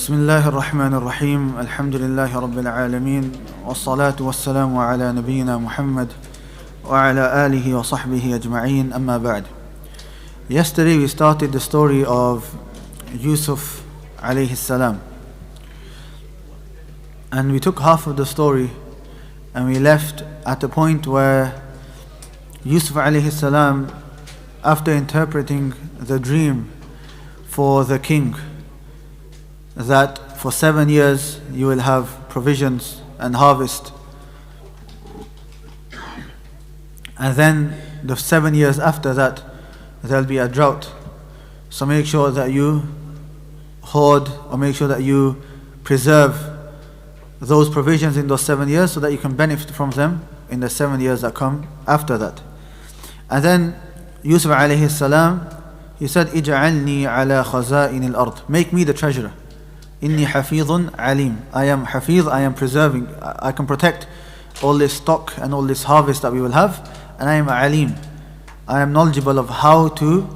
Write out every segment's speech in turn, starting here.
بسم الله الرحمن الرحيم الحمد لله رب العالمين والصلاة والسلام على نبينا محمد وعلى آله وصحبه أجمعين أما بعد. Yesterday we started the story of Yusuf alayhi salam, and we took half of the story and we left at the point where Yusuf alayhi salam, after interpreting the dream for the king that for 7 years you will have provisions and harvest, and then the 7 years after that there'll be a drought, so make sure that you hoard or make sure that you preserve those provisions in those 7 years so that you can benefit from them in the 7 years that come after that. And then Yusuf alayhi salam, he said, اجعلني على خزائن الأرض, make me the treasurer. Inni hafidhun alim, I am hafiz, I am preserving, I can protect all this stock and all this harvest that we will have, and I am alim, I am knowledgeable of how to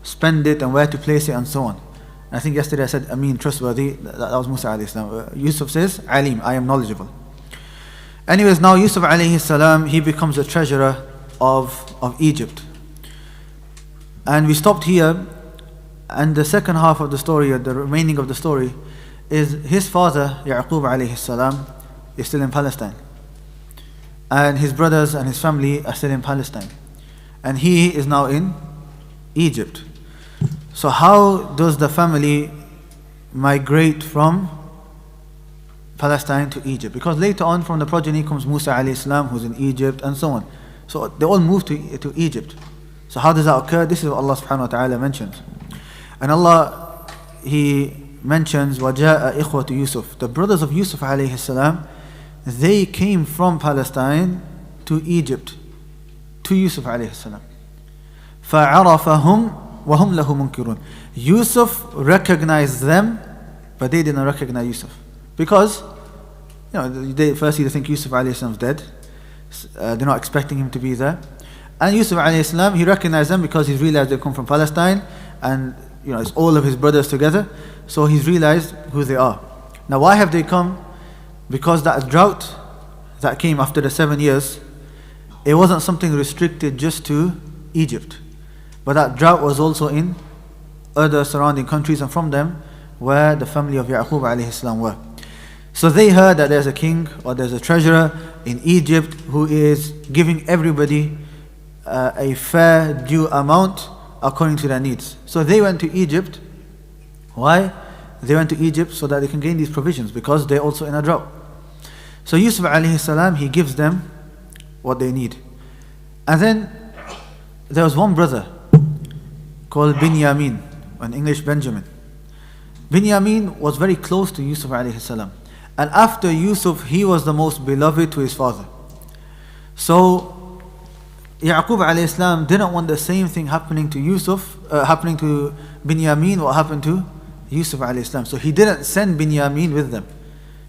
spend it and where to place it and so on. And I think yesterday I said Amin, trustworthy, that was Musa alayhi salam. Yusuf says alim, I am knowledgeable. Anyways, now Yusuf alayhi salam, he becomes the treasurer of Egypt. And we stopped here, and the second half of the story, or the remaining of the story, is his father Yaqub alayhi salam is still in Palestine, and his brothers and his family are still in Palestine, and he is now in Egypt. So how does the family migrate from Palestine to Egypt? Because later on from the progeny comes Musa alayhi salam, who's in Egypt, and so on. So they all move to Egypt. So how does that occur? This is what Allah subhanahu wa ta'ala mentions. And Allah, He mentions وَجَاءَ إِخْوَةُ Yusuf, the brothers of Yusuf alayhi salam, they came from Palestine to Egypt, to Yusuf alayhi salam. فَعَرَفَهُمْ وَهُمْ لَهُ مُنْكِرُونَ. Yusuf recognized them, but they didn't recognize Yusuf. Because, firstly they think Yusuf alayhi salam is dead. They're not expecting him to be there. And Yusuf alayhi salam, he recognized them because he's realized they've come from Palestine, and it's all of his brothers together. So he's realized who they are. Now why have they come? Because that drought that came after the 7 years, it wasn't something restricted just to Egypt, but that drought was also in other surrounding countries, and from them where the family of Yaqub alayhi salam were. So they heard that there's a king or there's a treasurer in Egypt who is giving everybody a fair due amount according to their needs. So they went to Egypt. Why? They went to Egypt so that they can gain these provisions, because they're also in a drought. So Yusuf alayhi salam, he gives them what they need. And then there was one brother called Binyamin, in English Benjamin. Binyamin was very close to Yusuf alayhi salam. And after Yusuf, he was the most beloved to his father. So Yaqub alayhi salam didn't want the same thing happening to happening to Binyamin, what happened to Yusuf alayhi salam. So he didn't send Binyamin with them.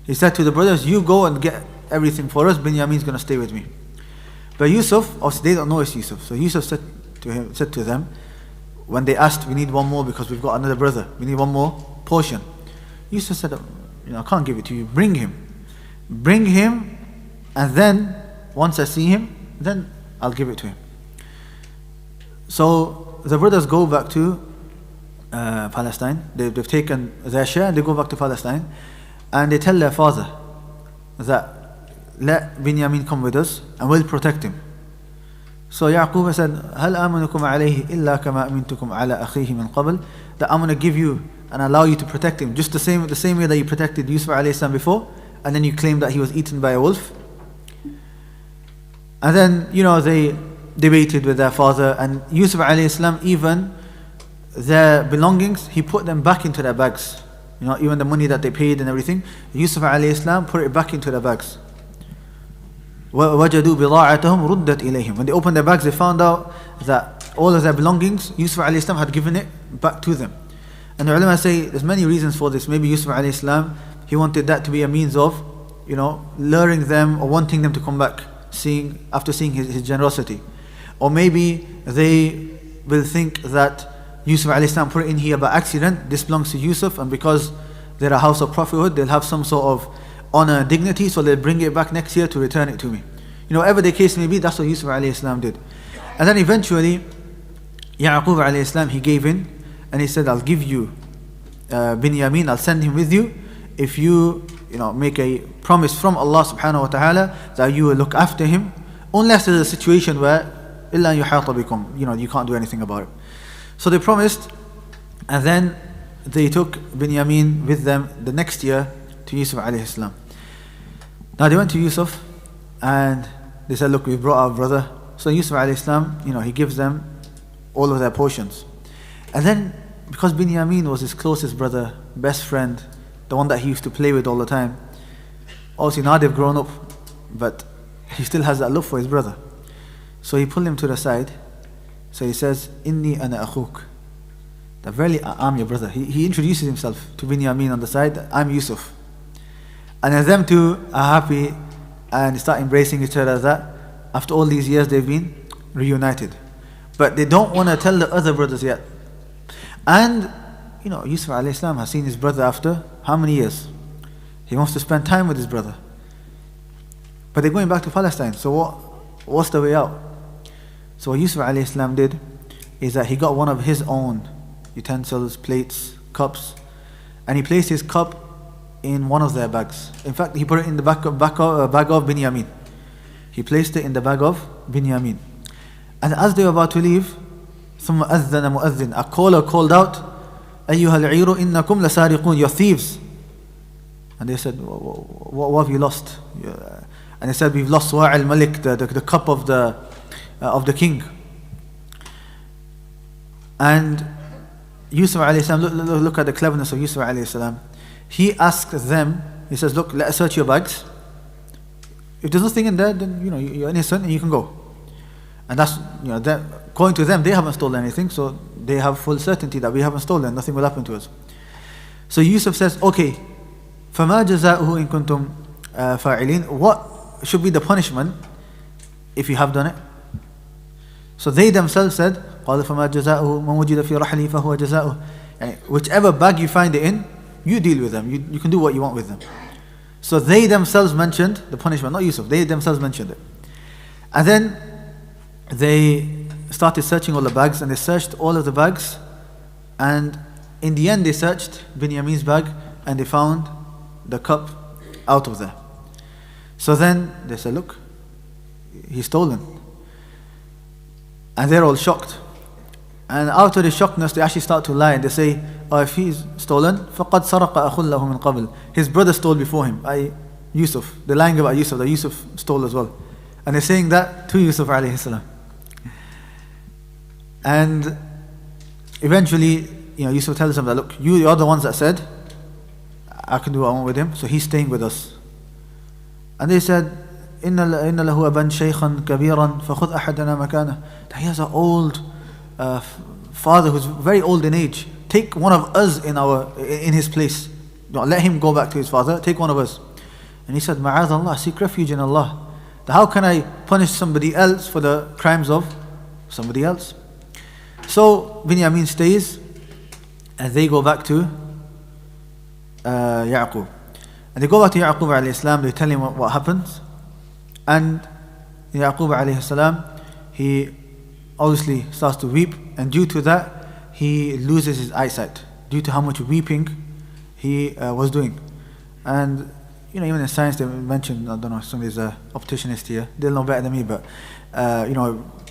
He said to the brothers, you go and get everything for us, Binyamin's going to stay with me. But Yusuf, obviously they don't know it's Yusuf. So Yusuf said to them, when they asked, we need one more because we've got another brother, we need one more portion. Yusuf said, I can't give it to you, bring him, and then once I see him, then I'll give it to him. So the brothers go back to Palestine. They've taken their share and they go back to Palestine, and they tell their father that let Binyamin come with us and we'll protect him. So Yaqub said, هل آمنكم عليه إلا كما أمنتكم على أخيه من قبل, that I'm going to give you and allow you to protect him just the same way that you protected Yusuf alayhi salam before, and then you claimed that he was eaten by a wolf. And then they debated with their father, and Yusuf alayhi salam, even their belongings, he put them back into their bags. Even the money that they paid and everything, Yusuf alayhi salam put it back into their bags. وَوَجَدُوا بِضَاعَتَهُمْ رُدَّتْ إِلَيْهِمْ. When they opened their bags, they found out that all of their belongings, Yusuf alayhi salam had given it back to them. And the ulama say there's many reasons for this. Maybe Yusuf alayhi salam, he wanted that to be a means of luring them or wanting them to come back, after seeing his generosity. Or maybe they will think that Yusuf alayhi salam put it in here by accident, this belongs to Yusuf, and because they're a house of prophethood, they'll have some sort of honor and dignity, so they'll bring it back next year to return it to me. Whatever the case may be, that's what Yusuf alayhi salam did. And then eventually, Yaqub alayhi salam, he gave in, and he said, I'll give you Binyamin, I'll send him with you, if you make a promise from Allah subhanahu wa ta'ala that you will look after him, unless there's a situation where illa yuhata bikum, you can't do anything about it. So they promised, and then they took Binyamin with them the next year to Yusuf alayhi salam. Now they went to Yusuf and they said, look, we brought our brother. So Yusuf alayhi salam, he gives them all of their portions. And then, because Binyamin was his closest brother, best friend, the one that he used to play with all the time, obviously now they've grown up, but he still has that love for his brother. So he pulled him to the side. So he says, Inni ana akhuk. That verily I'm your brother. He introduces himself to Binyamin on the side. I'm Yusuf. And then them two are happy and start embracing each other. That after all these years they've been reunited. But they don't want to tell the other brothers yet. And Yusuf alayhi salam has seen his brother after how many years? He wants to spend time with his brother. But they're going back to Palestine. So what's the way out? So what Yusuf alayhi salam did is that he got one of his own utensils, plates, cups, and he placed his cup in one of their bags. In fact, he put it in the bag of Binyamin. He placed it in the bag of Binyamin. And as they were about to leave, ثم أذن مؤذن, a caller called out, أيها العير إنكم لسارقون, you're thieves. And they said, what have you lost? And they said, we've lost Wa' al-Malik, the cup of the king. And Yusuf alayhi salam, look at the cleverness of Yusuf alayhi salam. He asked them, he says, look, let's search your bags. If there's nothing in there, then you're innocent and you can go. And that's, according to them, they haven't stolen anything, so they have full certainty that we haven't stolen, nothing will happen to us. So Yusuf says, okay, فَمَا جَزَاؤُهُ إِن كُنْتُمْ فَاعِلِينَ, what should be the punishment if you have done it? So they themselves said, قال فما جزاؤه من وجد في رحله فهو جزاؤه. Whichever bag you find it in, you deal with them. You can do what you want with them. So they themselves mentioned the punishment, not Yusuf. They themselves mentioned it. And then they started searching all the bags, and they searched all of the bags. And in the end, they searched Binyamin's bag, and they found the cup out of there. So then they said, look, he's stolen. And they're all shocked. And out of the shockedness, they actually start to lie. And they say, oh, if he's stolen, فَقَدْ سَرَقَ أَخٌ لَهُ مِنْ قَبْلِ, his brother stole before him, Yusuf. They're lying about Yusuf, that Yusuf stole as well. And they're saying that to Yusuf alayhi salam. And eventually, Yusuf tells them that, look, you are the ones that said, I can do what I want with him, so he's staying with us. And they said, إِنَّ لَهُ أَبًا شَيْخًا كَبِيرًا فَخُذْ أَحَدَنَا مَكَانَهُ. That he has an old father who's very old in age. Take one of us in his place. Don't let him go back to his father. Take one of us. And he said, مَعَاذَ اللَّهِ, seek refuge in Allah. How can I punish somebody else for the crimes of somebody else? So Binyamin stays, and they go back to Yaqub. And they go back to Yaqub alayhi salam, they tell him what happens. And Yaqub alayhi salam, he obviously starts to weep, and due to that, he loses his eyesight, due to how much weeping he was doing. And even in science, they mentioned, I don't know, somebody's an opticianist here, they'll know better than me, but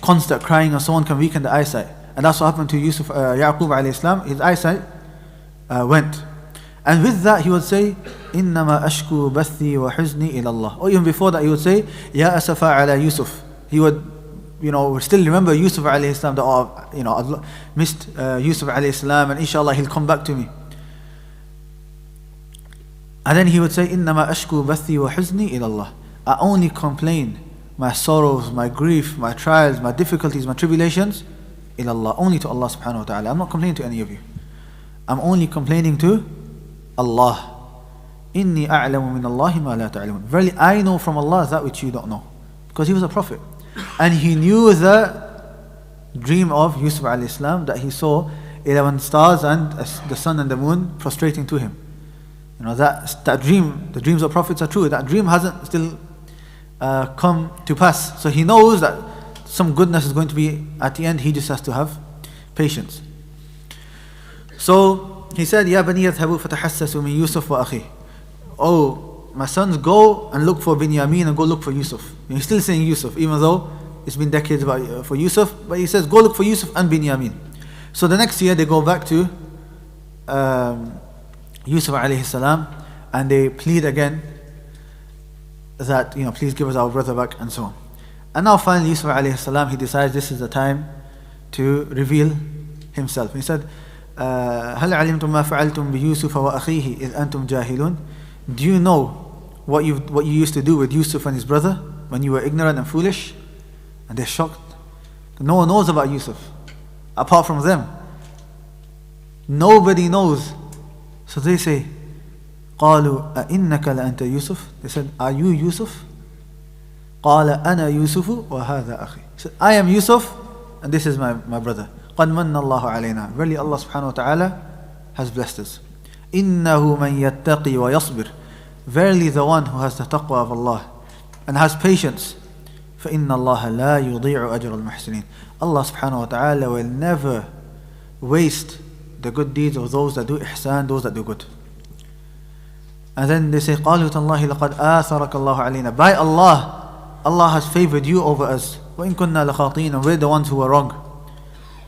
constant crying and so on can weaken the eyesight. And that's what happened to Yaqub alayhi salam. His eyesight went. And with that, he would say, إِنَّمَا أَشْكُو بَثِّي وَحُزْنِي إِلَى اللَّهِ. Or even before that, he would say, يَا أَسَفَا عَلَى Yusuf. He would, still remember Yusuf alayhi salam, that, I missed Yusuf alayhi salam, and inshallah he'll come back to me. And then he would say, إِنَّمَا أَشْكُو بَثِّي وَحُزْنِي إِلَى اللَّهِ. I only complain my sorrows, my grief, my trials, my difficulties, my tribulations, إِلَى اللَّهِ, only to Allah subhanahu wa ta'ala. I'm not complaining to any of you. I'm only complaining to Allah. إِنِّي أَعْلَمُ مِنَ اللَّهِ مَا لَا تَعْلَمُونَ. Verily, I know from Allah that which you don't know. Because he was a prophet. And he knew the dream of Yusuf alayhi salam, that he saw 11 stars and the sun and the moon prostrating to him. that dream, the dreams of prophets are true. That dream hasn't still come to pass. So he knows that some goodness is going to be at the end. He just has to have patience. So he said, Ya bani yadhhabu fatahassasu min Yusuf wa akhi. Oh, my sons, go and look for Binyamin and go look for Yusuf. And he's still saying Yusuf, even though it's been decades for Yusuf. But he says, go look for Yusuf and Binyamin. So the next year they go back to Yusuf alayhi salam, and they plead again that, please give us our brother back, and so on. And now finally Yusuf alayhi salam, he decides this is the time to reveal himself. He said, هل علمتم ما فعلتم بيوسف وأخيه إذ أنتم جاهلون? Do you know what you used to do with Yusuf and his brother when you were ignorant and foolish? And they're shocked. No one knows about Yusuf apart from them. Nobody knows. So they say, قالوا أئنك لأنت يوسف? They said, are you Yusuf? قال أنا يوسف وهذا أخي. He said, I am Yusuf and this is my brother. قد من الله علينا. Really, Allah subhanahu wa ta'ala has blessed us. إنه من يتقي ويصبر. Verily, the one who has the taqwa of Allah and has patience, فإن الله لا يضيع أجر المحسنين. Allah subhanahu wa ta'ala will never waste the good deeds of those that do ihsan, those that do good. And then they say, قالوا تالله لقد آثرك الله علينا. By Allah, Allah has favored you over us. وإن كنا لخاطئين. And we're the ones who are wrong.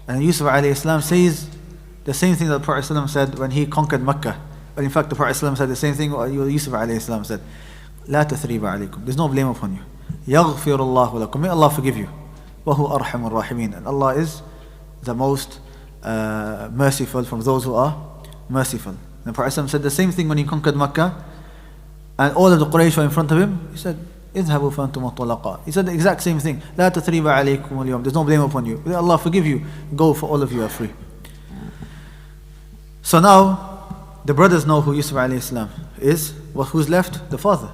And Yusuf alayhi salam says the same thing that the Prophet said when he conquered Mecca. But in fact, the Prophet said the same thing what Yusuf alayhi salam said. لا تثريب عليكم. There's no blame upon you. يغفر الله لكم. May Allah forgive you. وهو أرحم الراحمين. And Allah is the most merciful from those who are merciful. And the Prophet said the same thing when he conquered Mecca, and all of the Quraysh were in front of him. He said, اذهبوا فأنتم الطلقاء. He said the exact same thing. لا تثريب عليكم اليوم. There's no blame upon you. May Allah forgive you. Go, for all of you are free. So now the brothers know who Yusuf alayhi salam is. Well, who's left? The father.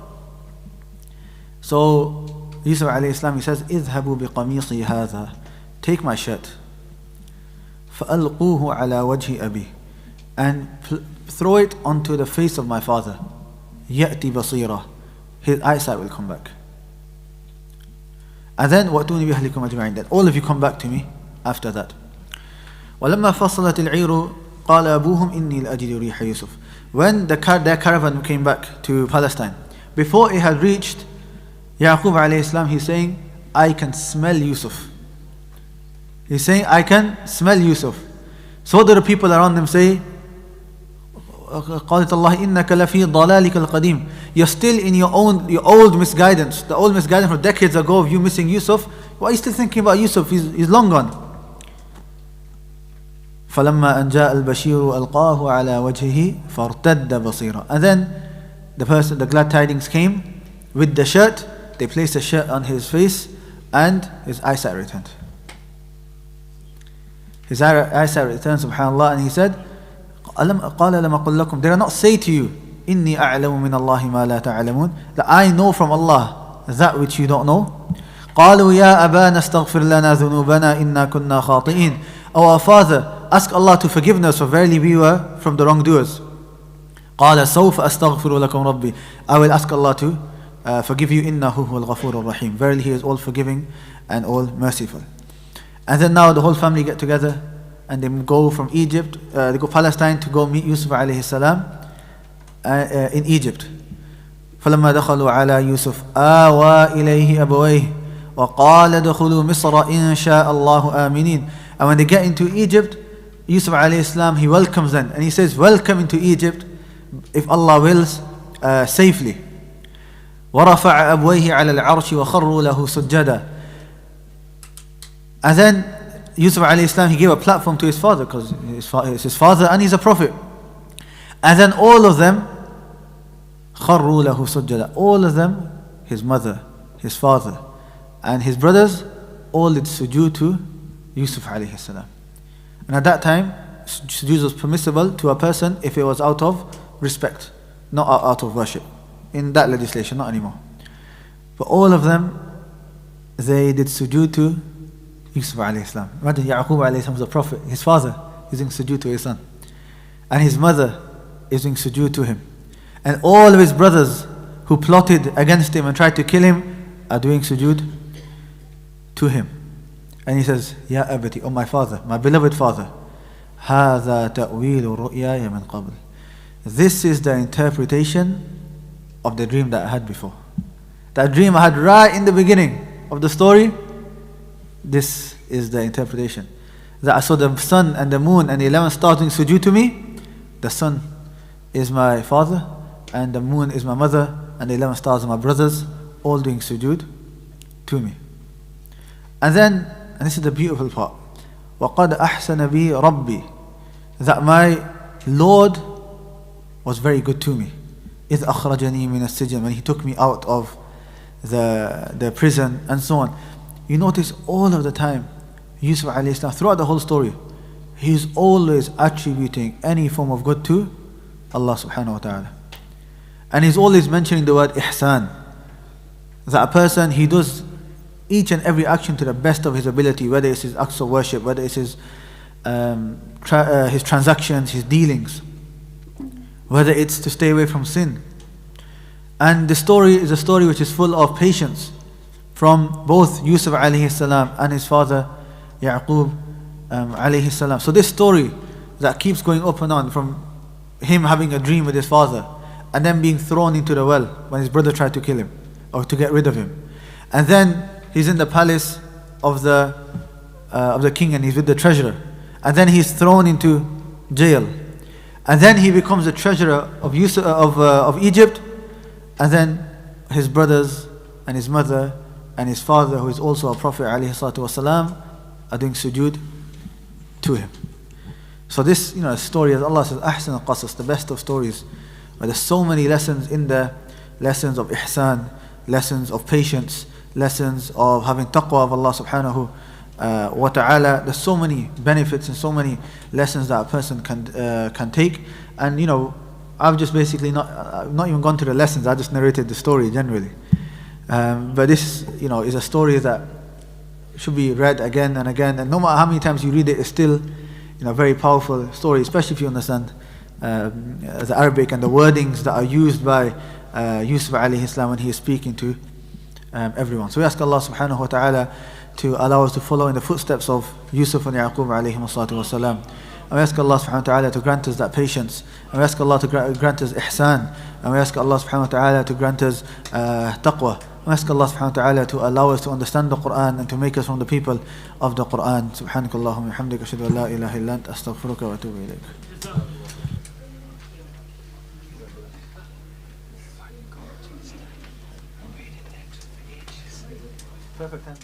So Yusuf alayhi salam, he says, اذهبوا بقميصي هذا. Take my shirt. فألقوه على وجه أبي. And throw it onto the face of my father. يأتي بصيرة. His eyesight will come back. And then وَأْتُونِي بِأَهْلِكُمْ أَجْمَعِينَ. Then all of you come back to me after that. وَلَمَّا فَصَلَتِ الْعِيرُ قَالَ أَبُوهُمْ إِنِّي لَأَجِدُ رِيحَ يُوسُف. When their caravan came back to Palestine, before it had reached Yaqub alayhi salam, he's saying, I can smell Yusuf. He's saying, I can smell Yusuf. So what do the people around them say? قالت الله إنك لفي ضلالك القديم. You're still in your old misguidance, the old misguidance from decades ago of you missing Yusuf. Why are you still thinking about Yusuf? He's long gone. فلما أن جاء البشير ألقاه على وجهه فارتد بصيرا. And then the glad tidings came with the shirt. They placed the shirt on his face and his eyesight returned. His eyesight returned, subhanallah, and he said, قال لم أقل لكم. Did I not say to you, إني أعلم من الله ما لا تعلمون, that I know from Allah that which you don't know? قالوا يا أبانا استغفر لنا ذنوبنا إنا كنا خاطئين. Our father, ask Allah to forgive us, for verily we were from the wrongdoers. قال سوف أستغفر لكم ربي. I will ask Allah to forgive you. إنه هو الغفور الرحيم. Verily He is all forgiving and all merciful. And then now the whole family get together and they go from Egypt, they go Palestine to go meet Yusuf alayhi salam in Egypt. فلما دخلوا على يوسف آوى إليه أبويه وقال دخلوا مصر إن شاء الله آمنين. And when they get into Egypt, Yusuf alayhi salam, he welcomes them and he says, welcome into Egypt if Allah wills, safely. ورفع أبويه على العرش وخروا له سجدا. And then Yusuf alayhi salam, he gave a platform to his father, because it's his father and he's a prophet. And then all of them, خروا له سجدا. All of them, his mother, his father, and his brothers, all did sujood to Yusuf alayhi salam. And at that time, sujood was permissible to a person if it was out of respect, not out of worship. In that legislation, not anymore. But all of them, they did sujood to Yusuf alayhi salam. Imagine Yaqub alayhi salam was a prophet. His father is doing sujood to his son. And his mother is doing sujood to him. And all of his brothers who plotted against him and tried to kill him are doing sujood to him. And he says, Ya abati, oh my father, my beloved father, هَذَا تَأْوِيلُ رُؤْيَايَ مِنْ قَبْلِ. This is the interpretation of the dream that I had before. That dream I had right in the beginning of the story, this is the interpretation. That I saw the sun and the moon and the 11 stars doing sujood to me. The sun is my father, and the moon is my mother, and the 11 stars are my brothers, all doing sujood to me. And then, and this is the beautiful part, وَقَدْ أَحْسَنَ بِي رَبِّي, that my Lord was very good to me. إِذْ أَخْرَجَنِي مِنَ السِّجْنِ, when he took me out of the prison and so on. You notice all of the time, Yusuf alayhi salam, throughout the whole story, he's always attributing any form of good to Allah subhanahu wa ta'ala. And he's always mentioning the word ihsan. That a person, he does each and every action to the best of his ability, whether it's his acts of worship, whether it's his transactions, his dealings, whether it's to stay away from sin. And the story is a story which is full of patience from both Yusuf alayhi salam and his father Yaqub alayhi salam. So this story that keeps going up and on, from him having a dream with his father and then being thrown into the well when his brother tried to kill him or to get rid of him, and then he's in the palace of the king and he's with the treasurer, and then he's thrown into jail, and then he becomes the treasurer of Egypt, and then his brothers and his mother and his father, who is also a prophet alayhi salatu wasalam, are doing sujood to him. So this, story, as Allah says, ahsan al-qasas, the best of stories. But there's so many lessons in there, lessons of ihsan, lessons of patience, lessons of having taqwa of Allah subhanahu wa ta'ala. There's so many benefits and so many lessons that a person can take. And I've just basically not even gone to the lessons, I just narrated the story generally. But this, is a story that should be read again and again, and no matter how many times you read it, it's still, a very powerful story, especially if you understand the Arabic and the wordings that are used by Yusuf alayhi salam when he is speaking to everyone. So we ask Allah subhanahu wa ta'ala to allow us to follow in the footsteps of Yusuf and Yaqub alayhi salatu wasalam. And we ask Allah subhanahu wa ta'ala to grant us that patience. And we ask Allah to grant us ihsan. And we ask Allah subhanahu wa ta'ala to grant us taqwa. We ask Allah subhanahu wa ta'ala to allow us to understand the Quran and to make us from the people of the Quran. Subhanakallahumma wa bihamdika, ashhadu an la ilaha illa anta, astaghfiruka wa atubu ilayk. Perfect.